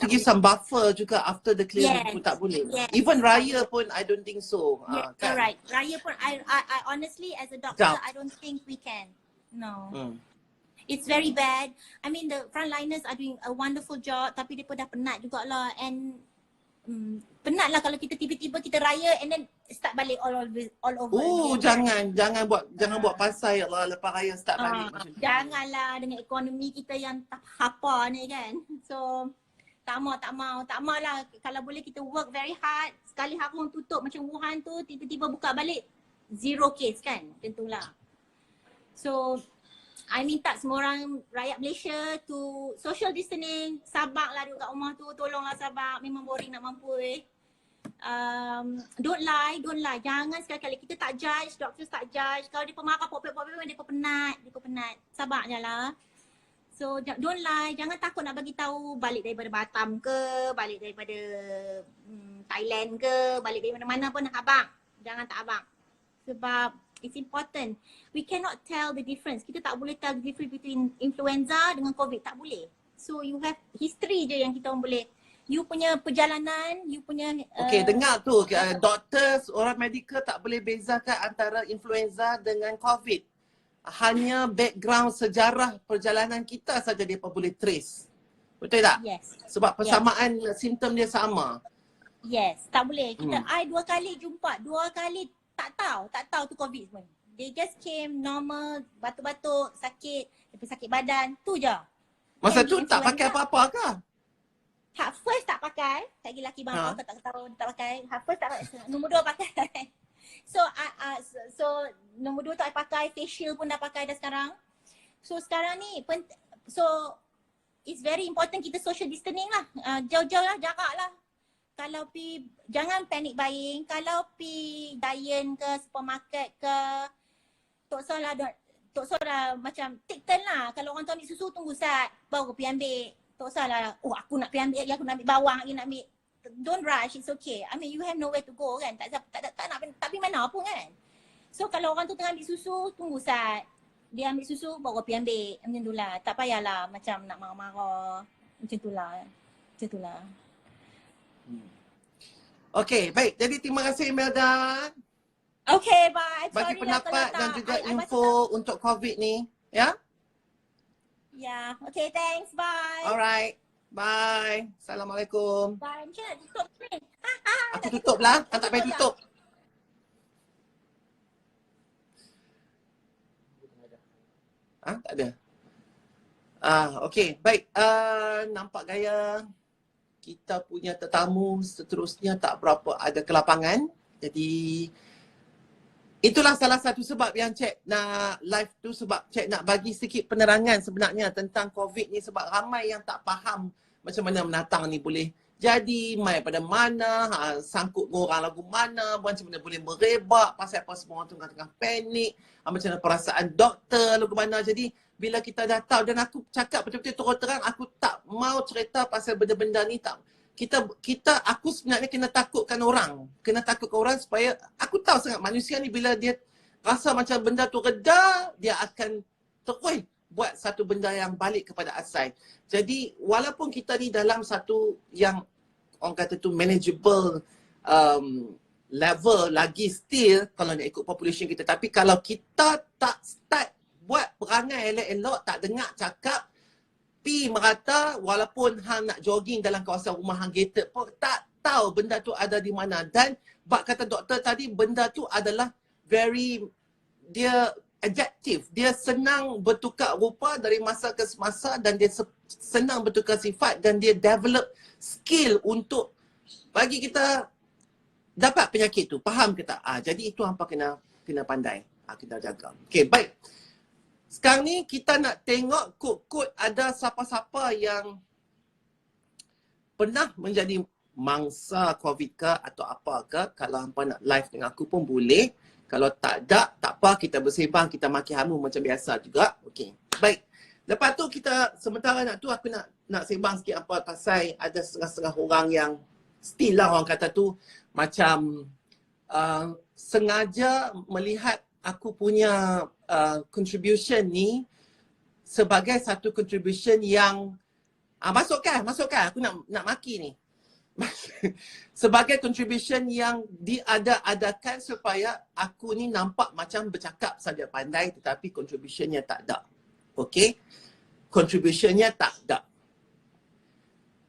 give some buffer juga after the clearing pun tak boleh. Even raya pun I don't think so. Kan? Right. Raya pun I honestly as a doctor I don't think we can. No. It's very bad. I mean the frontliners are doing a wonderful job tapi mereka dah penat jugalah, and penat lah kalau kita tiba-tiba kita raya and then start balik all over again. Jangan buat pasal ya Allah lepas raya start balik macam tu. Janganlah dengan ekonomi kita yang tak apa ni kan. So tak mau lah. Kalau boleh kita work very hard. Sekali hari orang tutup macam Wuhan tu, tiba-tiba buka balik 0 case kan. Tentulah. So I minta semua orang rakyat Malaysia to social distancing. Sabaklah duduk kat rumah tu. Tolonglah sabak. Memang boring nak mampu Don't lie. Jangan sekali-kali. Kita tak judge. Doctors tak judge. Kalau dia pemarah pop-pop memang dia penat. Sabak je lah. So don't lie. Jangan takut nak bagi tahu balik daripada Batam ke, balik daripada Thailand ke, balik daripada mana pun abang. Jangan tak abang. Sebab it's important. We cannot tell the difference. Kita tak boleh tell the difference between influenza dengan COVID. Tak boleh. So you have history je yang kita orang boleh. You punya perjalanan, you punya Okey, dengar tu. Doktor, orang medical tak boleh bezakan antara influenza dengan COVID. Hanya background sejarah perjalanan kita saja dia boleh trace. Betul tak? Yes. Sebab persamaan simptom dia sama. Yes, tak boleh. Kita I 2 kali jumpa, 2 kali tak tahu tu COVID pun. They just came normal, batuk-batuk, sakit, lepas sakit badan, tu je. Masa tu tak pakai apa-apa ke? First tak pakai, lagi laki bang aku tak tahu tak pakai. First tak pakai, nombor 2 pakai. So nombor 2 tu I pakai, facial pun dah pakai dah sekarang. So sekarang ni so it's very important kita social distancing lah. Jauh-jauh lah, jarak lah. Kalau jangan panic buying. Kalau Giant ke supermarket ke, tak salah macam take turn lah. Kalau orang tu ambil susu, tunggu sat baru pergi ambil. Tak salah, aku nak pergi ambil lagi, aku nak ambil bawang lagi, nak ambil. Don't rush, it's okay. I mean you have nowhere to go kan. Tak nak pergi mana pun kan. So kalau orang tu tengah ambil susu, tunggu sat. Dia ambil susu, baru pergi ambil. Macam tu lah. Tak payahlah macam nak marah-marah. Macam tu lah. Okey, baik. Jadi terima kasih Imelda Okay, bye. bagi Sorry pendapat lah dan kalau juga I info untuk COVID ni. Ya? Yeah. Okay, thanks. Bye. Alright. Bye. Assalamualaikum. Bye. Macam nak tutup screen? Aku tutup lah. Kan tak payah tutup. Tak ada. Okey. Baik. Nampak gaya kita punya tetamu seterusnya tak berapa ada kelapangan. Jadi itulah salah satu sebab yang Cik nak live tu, sebab Cik nak bagi sikit penerangan sebenarnya tentang COVID ni, sebab ramai yang tak faham macam mana menatang ni boleh jadi, mai pada mana, sangkut orang lagu mana, macam mana boleh merebak, pasal apa semua orang tengah-tengah panik, macam mana perasaan doktor lagu mana. Jadi bila kita dah tahu, dan aku cakap betul-betul terus terang, aku tak mau cerita pasal benda-benda ni tak. Aku sebenarnya kena takutkan orang supaya aku tahu sangat manusia ni bila dia rasa macam benda tu reda, dia akan terus buat satu benda yang balik kepada asal. Jadi walaupun kita ni dalam satu yang orang kata tu manageable level lagi still kalau nak ikut population kita, tapi kalau kita tak start buat perangai elok-elok, tak dengar cakap, pi merata, walaupun hang nak jogging dalam kawasan rumah hang gated pun tak tahu benda tu ada di mana. Dan bak kata doktor tadi, benda tu adalah dia adaptive. Dia senang bertukar rupa dari masa ke masa, dan dia senang bertukar sifat, dan dia develop skill untuk bagi kita dapat penyakit tu. Faham ke tak? Jadi itu hampa kena pandai. Kita jaga. Okey, baik. Sekarang ni kita nak tengok kod-kod ada siapa-siapa yang pernah menjadi mangsa COVID ke atau apa ke. Kalau hampa nak live dengan aku pun boleh. Kalau tak ada, tak apa, kita bersembang, kita maki hamu macam biasa juga. Okey. Baik. Lepas tu kita sementara aku nak sembang sikit apa pasal ada setengah-setengah orang yang still lah orang kata tu macam sengaja melihat aku punya contribution ni sebagai satu contribution yang masukkan aku nak maki ni. Sebagai contribution yang diada-adakan supaya aku ni nampak macam bercakap saja pandai tetapi contributionnya tak ada. Okey? Contributionnya tak ada.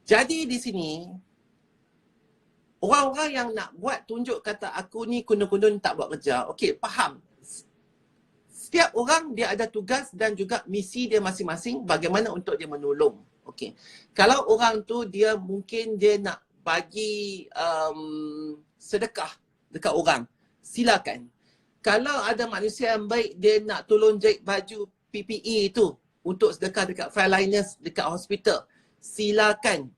Jadi di sini Orang-orang yang nak buat tunjuk kata aku ni kundun-kundun tak buat kerja. Okey, faham. Setiap orang dia ada tugas dan juga misi dia masing-masing bagaimana untuk dia menolong. Okey. Kalau orang tu dia mungkin dia nak bagi sedekah dekat orang, silakan. Kalau ada manusia yang baik dia nak tolong jahit baju PPE tu untuk sedekah dekat frontliners dekat hospital, silakan.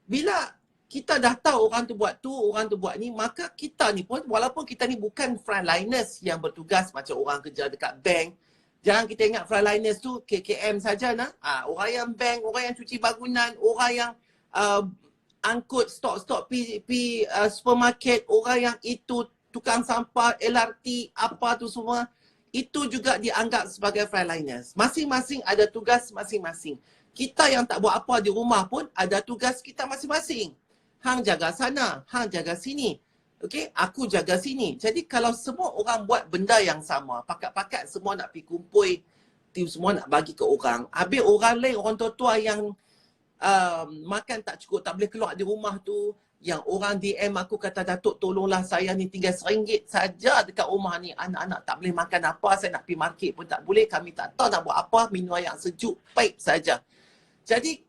Bila kita dah tahu orang tu buat tu, orang tu buat ni, maka kita ni pun, walaupun kita ni bukan frontliners yang bertugas macam orang kerja dekat bank, jangan kita ingat frontliners tu KKM saja nah. Orang yang bank, orang yang cuci bangunan, orang yang angkut stok-stok pi supermarket, orang yang itu tukang sampah, LRT, apa tu semua, itu juga dianggap sebagai frontliners. Masing-masing ada tugas masing-masing. Kita yang tak buat apa di rumah pun ada tugas kita masing-masing. Hang jaga sana, hang jaga sini. Okey, aku jaga sini. Jadi kalau semua orang buat benda yang sama, pakat-pakat semua nak pergi kumpul, semua nak bagi ke orang. Habis orang lain, orang tua-tua yang makan tak cukup, tak boleh keluar di rumah tu, yang orang DM aku kata, Datuk tolonglah saya ni tinggal RM1 saja dekat rumah ni. Anak-anak tak boleh makan apa, saya nak pergi market pun tak boleh, kami tak tahu nak buat apa, minum air yang sejuk, paip saja. Jadi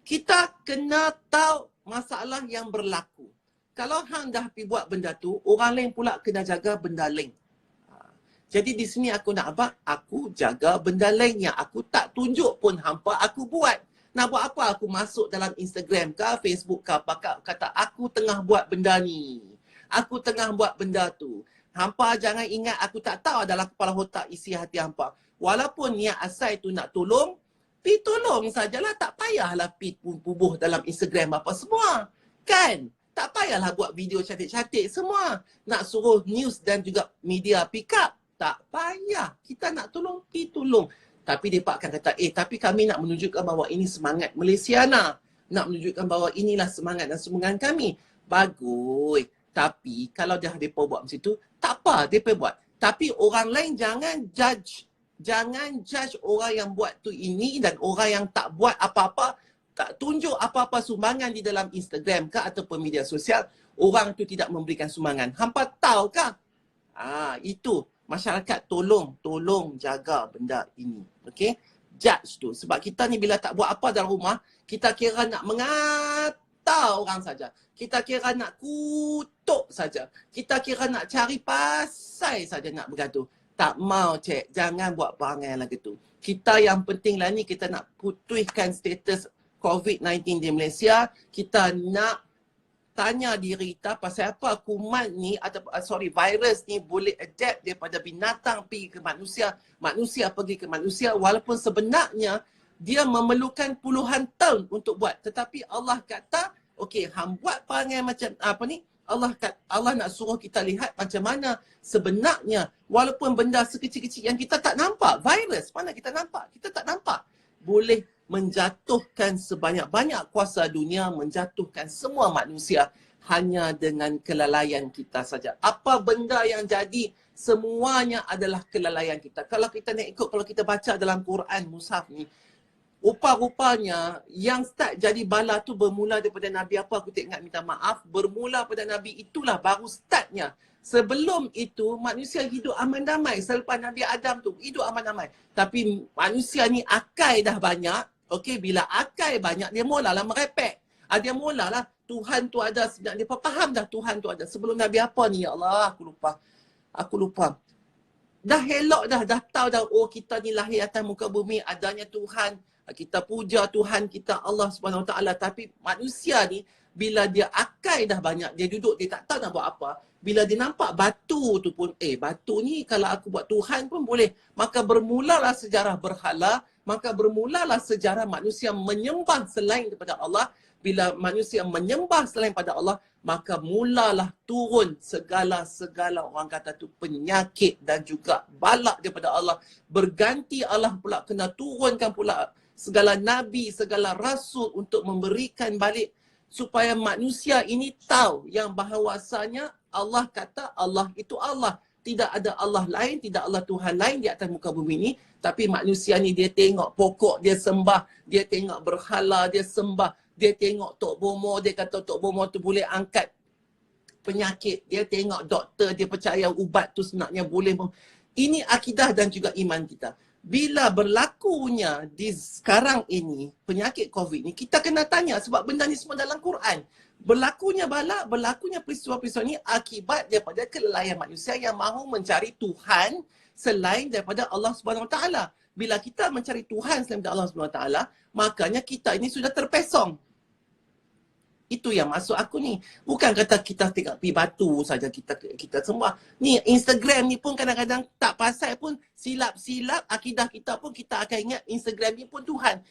kita kena tahu masalah yang berlaku. Kalau hang dah pergi buat benda tu, orang lain pula kena jaga benda lain. Jadi di sini aku nak apa? Aku jaga benda lain yang aku tak tunjuk pun hampa aku buat. Nak buat apa? Aku masuk dalam Instagram ke, Facebook ke, kata aku tengah buat benda ni. Aku tengah buat benda tu. Hampa jangan ingat aku tak tahu dalam kepala otak isi hati hampa. Walaupun niat asal tu nak tolong, pi tolong sajalah, tak payahlah pi pubuh dalam Instagram apa semua. Kan? Tak payahlah buat video cantik-cantik semua. Nak suruh news dan juga media pick up. Tak payah. Kita nak tolong, pi tolong. Tapi mereka akan kata, tapi kami nak menunjukkan bahawa ini semangat Malaysiana. Nak menunjukkan bahawa inilah semangat dan sumbangan kami. Bagus. Tapi kalau dah mereka buat macam tu, tak apa mereka buat. Tapi orang lain jangan judge. Jangan judge orang yang buat tu ini dan orang yang tak buat apa-apa, tak tunjuk apa-apa sumbangan di dalam Instagram ke ataupun media sosial, orang tu tidak memberikan sumbangan. Hampa tahu kah? Itu masyarakat tolong jaga benda ini. Okey? Judge tu. Sebab kita ni bila tak buat apa dalam rumah, kita kira nak mengata orang saja. Kita kira nak kutuk saja. Kita kira nak cari pasal saja nak bergaduh. Tak mau cik, jangan buat perangai lagi tu. Kita yang penting lah ni, kita nak putihkan status COVID-19 di Malaysia. Kita nak tanya diri kita pasal apa kuman ni atau virus ni boleh adapt daripada binatang pergi ke manusia, manusia pergi ke manusia, walaupun sebenarnya dia memerlukan puluhan tahun untuk buat. Tetapi Allah kata, okey, hang buat perangai macam apa ni? Allah nak suruh kita lihat macam mana sebenarnya, walaupun benda sekecil-kecil yang kita tak nampak, virus mana kita nampak, kita tak nampak, boleh menjatuhkan sebanyak-banyak kuasa dunia, menjatuhkan semua manusia hanya dengan kelalaian kita saja. Apa benda yang jadi, semuanya adalah kelalaian kita. Kalau kita nak ikut, kalau kita baca dalam Quran Mushaf ni, rupa-rupanya yang start jadi bala tu bermula daripada Nabi apa, aku tak ingat, minta maaf. Bermula pada Nabi itulah baru startnya. Sebelum itu manusia hidup aman damai. Selepas Nabi Adam tu hidup aman damai. Tapi manusia ni akai dah banyak. Okey, bila akai banyak dia mulalah merepek. Dia mulalah Tuhan tu ada sebenarnya. Dia faham dah Tuhan tu ada. Sebelum Nabi apa ni? Ya Allah, aku lupa. Dah elok dah tahu dah, oh kita ni lahir atas muka bumi, adanya Tuhan. Kita puja Tuhan kita Allah Subhanahu Wa Taala. Tapi manusia ni bila dia akai dah banyak, dia duduk, dia tak tahu nak buat apa. Bila dia nampak batu tu pun, batu ni kalau aku buat Tuhan pun boleh. Maka bermulalah sejarah berhala, maka bermulalah sejarah manusia menyembah selain daripada Allah. Bila manusia menyembah selain pada Allah, maka mulalah turun segala orang kata tu penyakit dan juga balak daripada Allah. Berganti Allah pula kena turunkan pula segala nabi, segala rasul untuk memberikan balik supaya manusia ini tahu yang bahawasanya Allah kata Allah itu Allah. Tidak ada Allah lain, tidak Allah Tuhan lain di atas muka bumi ini. Tapi manusia ni dia tengok pokok, dia sembah. Dia tengok berhala, dia sembah. Dia tengok Tok Bomo, dia kata Tok Bomo tu boleh angkat penyakit. Dia tengok doktor, dia percaya ubat tu sebenarnya boleh. Ini akidah dan juga iman kita. Bila berlakunya di sekarang ini, penyakit COVID ni, kita kena tanya sebab benda ni semua dalam Quran. Berlakunya bala, berlakunya peristiwa-peristiwa ni akibat daripada kelalaian manusia yang mahu mencari Tuhan selain daripada Allah Subhanahu Wa Taala. Bila kita mencari Tuhan selain daripada Allah Subhanahu Wa Taala, makanya kita ini sudah terpesong. Itu yang maksud aku ni. Bukan kata kita tengok pi batu saja kita sembah. Ni Instagram ni pun kadang-kadang tak pasal pun silap-silap akidah kita pun kita akan ingat Instagram ni pun Tuhan.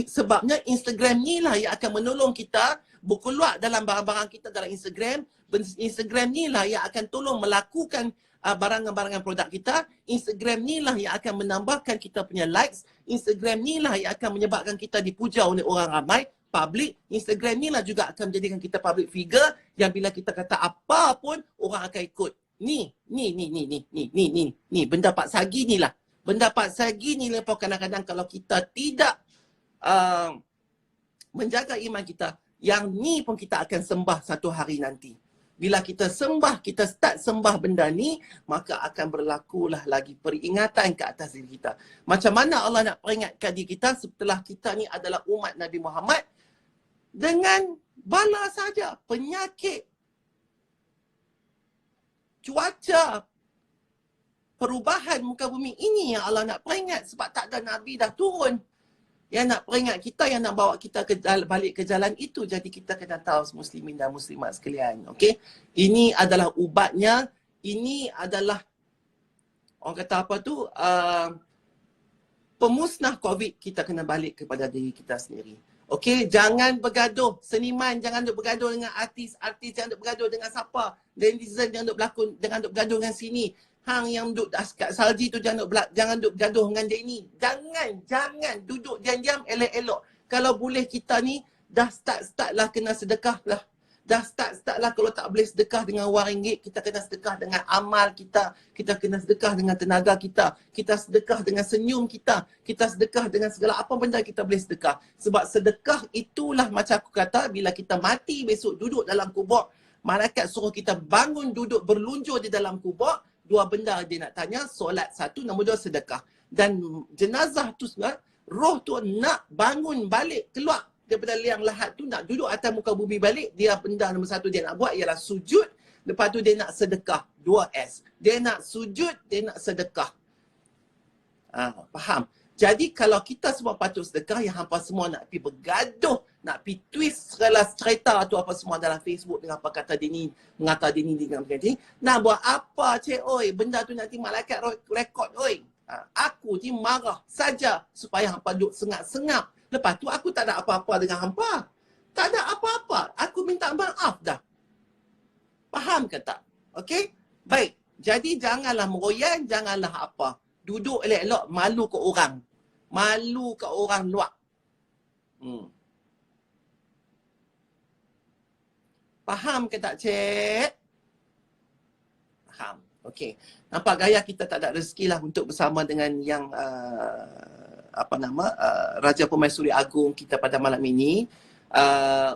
Sebabnya Instagram ni lah yang akan menolong kita berkeluar dalam barang-barang kita dalam Instagram. Instagram ni lah yang akan tolong melakukan barangan-barangan produk kita. Instagram ni lah yang akan menambahkan kita punya likes. Instagram ni lah yang akan menyebabkan kita dipuja oleh orang ramai. Public, Instagram ni lah juga akan menjadikan kita public figure yang bila kita kata apa pun orang akan ikut. Ni benda Pak Sagi ni lah. Benda Pak Sagi ni lepas kadang-kadang kalau kita tidak menjaga iman kita, yang ni pun kita akan sembah satu hari nanti. Bila kita sembah, kita start sembah benda ni, maka akan berlakulah lagi peringatan ke atas diri kita. Macam mana Allah nak peringatkan diri kita setelah kita ni adalah umat Nabi Muhammad? Dengan bala saja, penyakit, cuaca, perubahan muka bumi ini yang Allah nak peringat sebab tak ada Nabi dah turun. Yang nak peringat kita, yang nak bawa kita balik ke jalan itu. Jadi kita kena tahu muslimin dan muslimat sekalian. Okay? Ini adalah ubatnya. Ini adalah, orang kata apa tu, pemusnah COVID. Kita kena balik kepada diri kita sendiri. Okey, jangan bergaduh. Seniman jangan duk bergaduh dengan artis. Artis jangan duk bergaduh dengan siapa. Netizen jangan duk berlakon, jangan duk bergaduh dengan sini. Hang yang duduk kat salji tu jangan duk bergaduh dengan dia ni. Jangan duduk diam-diam elok-elok. Kalau boleh kita ni dah start lah kena sedekah lah. Dah start lah kalau tak boleh sedekah dengan RM1, kita kena sedekah dengan amal kita. Kita kena sedekah dengan tenaga kita. Kita sedekah dengan senyum kita. Kita sedekah dengan segala apa benda kita boleh sedekah. Sebab sedekah itulah macam aku kata, bila kita mati besok duduk dalam kubur, malaikat suruh kita bangun duduk berlunjur di dalam kubur. Dua benda dia nak tanya, solat satu, nombor dua sedekah. Dan jenazah tu sebenarnya, roh tu nak bangun balik, keluar daripada liang lahat tu, nak duduk atas muka bumi balik. Dia benda nombor satu dia nak buat ialah sujud. Lepas tu dia nak sedekah. 2S. Dia nak sujud, dia nak sedekah. Faham? Jadi kalau kita semua patut sedekah, yang hampa semua nak pergi bergaduh, nak pergi twist segala cerita tu apa semua dalam Facebook dengan apa kata dia ni, mengata dia ni dengan begini. Nak buat apa cik oi? Benda tu nanti malaikat rekod oi. Aku ni marah saja supaya hampa duduk sengap-sengap. Lepas tu aku tak ada apa-apa dengan hampa. Tak ada apa-apa. Aku minta maaf dah. Faham ke tak? Okey? Baik. Jadi janganlah meroyan, janganlah apa. Duduk elok-elok, malu ke orang. Malu ke orang luar. Faham ke tak, cik? Faham. Okey. Nampak gaya kita tak ada rezeki lah untuk bersama dengan yang Raja Permaisuri Agung kita pada malam ini.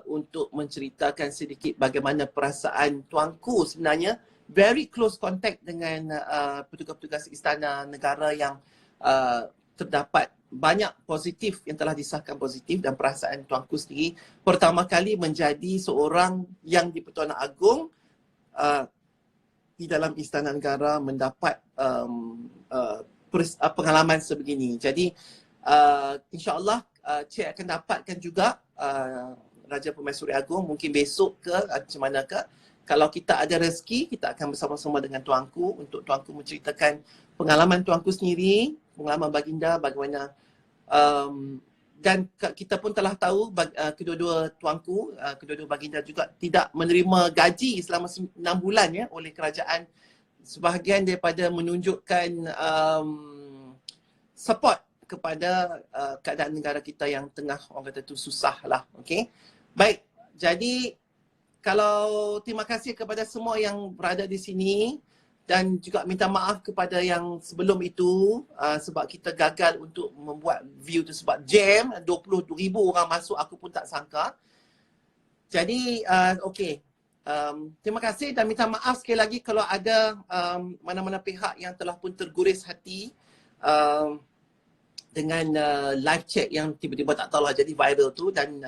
Untuk menceritakan sedikit bagaimana perasaan tuanku sebenarnya. Very close contact dengan petugas-petugas istana negara yang terdapat banyak positif yang telah disahkan positif, dan perasaan tuanku sendiri pertama kali menjadi seorang yang di Pertuanan Agong di dalam istana negara mendapat pengalaman sebegini. Jadi insya-Allah Cik akan dapatkan juga Raja Permaisuri Agung mungkin besok ke macam mana ke. Kalau kita ada rezeki, kita akan bersama-sama dengan tuanku untuk tuanku menceritakan pengalaman tuanku sendiri, pengalaman baginda bagaimana dan kita pun telah tahu kedua-dua tuanku, kedua-dua baginda juga tidak menerima gaji selama 6 bulan ya oleh kerajaan, sebahagian daripada menunjukkan support kepada keadaan negara kita yang tengah orang kata tu susah lah. Okay? Baik, jadi kalau terima kasih kepada semua yang berada di sini dan juga minta maaf kepada yang sebelum itu sebab kita gagal untuk membuat view tu sebab jam 20,000 orang masuk, aku pun tak sangka. Jadi okey. Terima kasih dan minta maaf sekali lagi kalau ada mana-mana pihak yang telah pun terguris hati dengan live chat yang tiba-tiba tak tahulah jadi viral tu, dan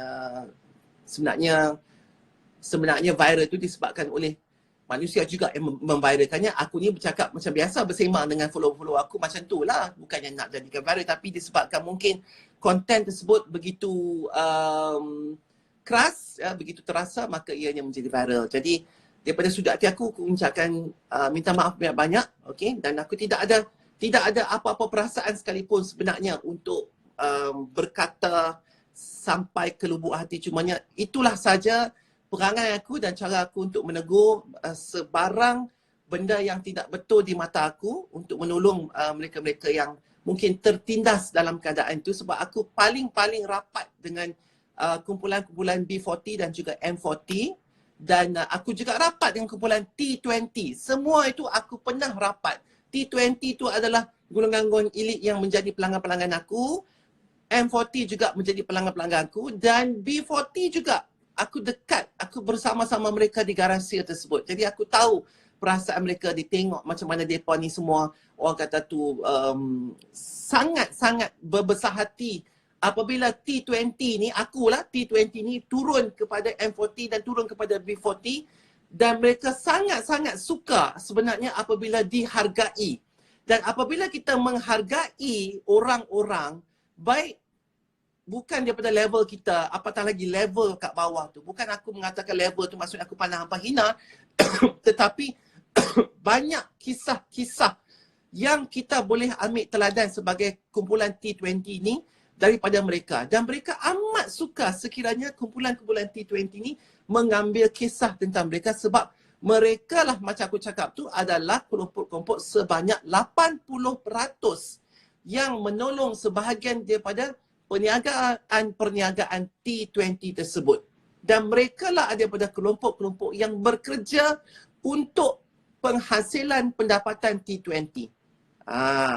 sebenarnya viral tu disebabkan oleh manusia juga yang memviralkannya. Aku ni bercakap macam biasa, bersembang dengan follow-follow aku macam tu lah, bukannya nak jadikan viral, tapi disebabkan mungkin konten tersebut begitu keras, begitu terasa, maka ianya menjadi viral. Jadi daripada sudut hati aku ucapkan minta maaf banyak-banyak, okey, dan aku tidak ada apa-apa perasaan sekalipun sebenarnya untuk berkata sampai ke lubuk hati. Cumanya itulah saja perangai aku dan cara aku untuk menegur sebarang benda yang tidak betul di mata aku, untuk menolong mereka-mereka yang mungkin tertindas dalam keadaan itu, sebab aku paling rapat dengan kumpulan-kumpulan B40 dan juga M40, dan aku juga rapat dengan kumpulan T20. Semua itu aku pernah rapat. T20 itu adalah golongan-golongan elit yang menjadi pelanggan-pelanggan aku, M40 juga menjadi pelanggan-pelanggan aku, dan B40 juga aku dekat, aku bersama-sama mereka di garasi tersebut. Jadi aku tahu perasaan mereka, ditengok macam mana mereka ni semua, orang kata tu sangat-sangat berbesar hati apabila T20 ni, akulah T20 ni turun kepada M40 dan turun kepada B40, dan mereka sangat-sangat suka sebenarnya apabila dihargai. Dan apabila kita menghargai orang-orang, baik bukan daripada level kita, apatah lagi level kat bawah tu. Bukan aku mengatakan level tu maksud aku pandang hampa hina, tetapi banyak kisah-kisah yang kita boleh ambil teladan sebagai kumpulan T20 ni daripada mereka. Dan mereka amat suka sekiranya kumpulan-kumpulan T20 ni mengambil kisah tentang mereka, sebab mereka lah, macam aku cakap tu, adalah kelompok-kelompok sebanyak 80% yang menolong sebahagian daripada perniagaan T20 tersebut. Dan mereka lah daripada kelompok-kelompok yang bekerja untuk penghasilan pendapatan T20.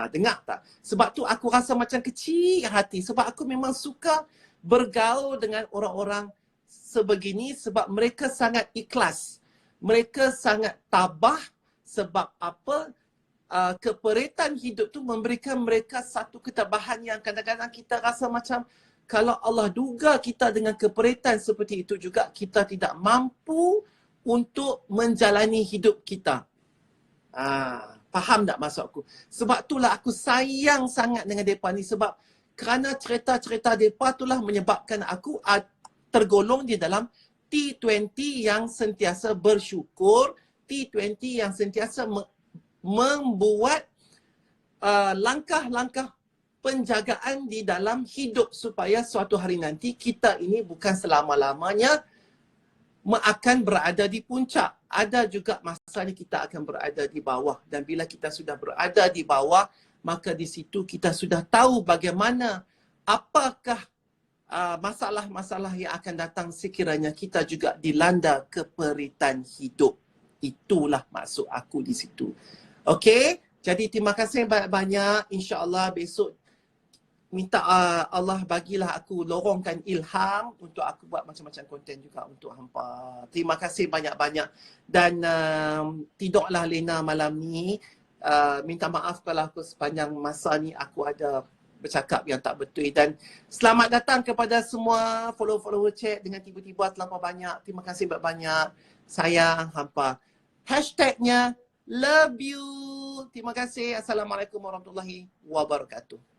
Dengar tak? Sebab tu aku rasa macam kecil hati, sebab aku memang suka bergaul dengan orang-orang sebegini, sebab mereka sangat ikhlas. Mereka sangat tabah. Sebab apa? Keperitan hidup tu memberikan mereka satu ketabahan yang kadang-kadang kita rasa macam kalau Allah duga kita dengan keperitan seperti itu juga, kita tidak mampu untuk menjalani hidup kita. Faham tak maksud aku? Sebab itulah aku sayang sangat dengan mereka ni, sebab kerana cerita-cerita mereka itulah menyebabkan aku tergolong di dalam T20 yang sentiasa bersyukur, T20 yang sentiasa membuat langkah-langkah penjagaan di dalam hidup supaya suatu hari nanti kita ini bukan selama-lamanya akan berada di puncak. Ada juga masanya kita akan berada di bawah. Dan bila kita sudah berada di bawah, maka di situ kita sudah tahu bagaimana, apakah masalah-masalah yang akan datang sekiranya kita juga dilanda keperitan hidup. Itulah maksud aku di situ. Okey, jadi terima kasih banyak-banyak. InsyaAllah besok minta Allah bagilah aku lorongkan ilham untuk aku buat macam-macam konten juga untuk hampa. Terima kasih banyak-banyak. Dan tidaklah Lena malam ni. Minta maaf kalau aku sepanjang masa ni aku ada bercakap yang tak betul. Dan selamat datang kepada semua follower-follower chat dengan tiba-tiba terlampau banyak. Terima kasih banyak-banyak. Sayang hampa. Hashtagnya love you. Terima kasih. Assalamualaikum warahmatullahi wabarakatuh.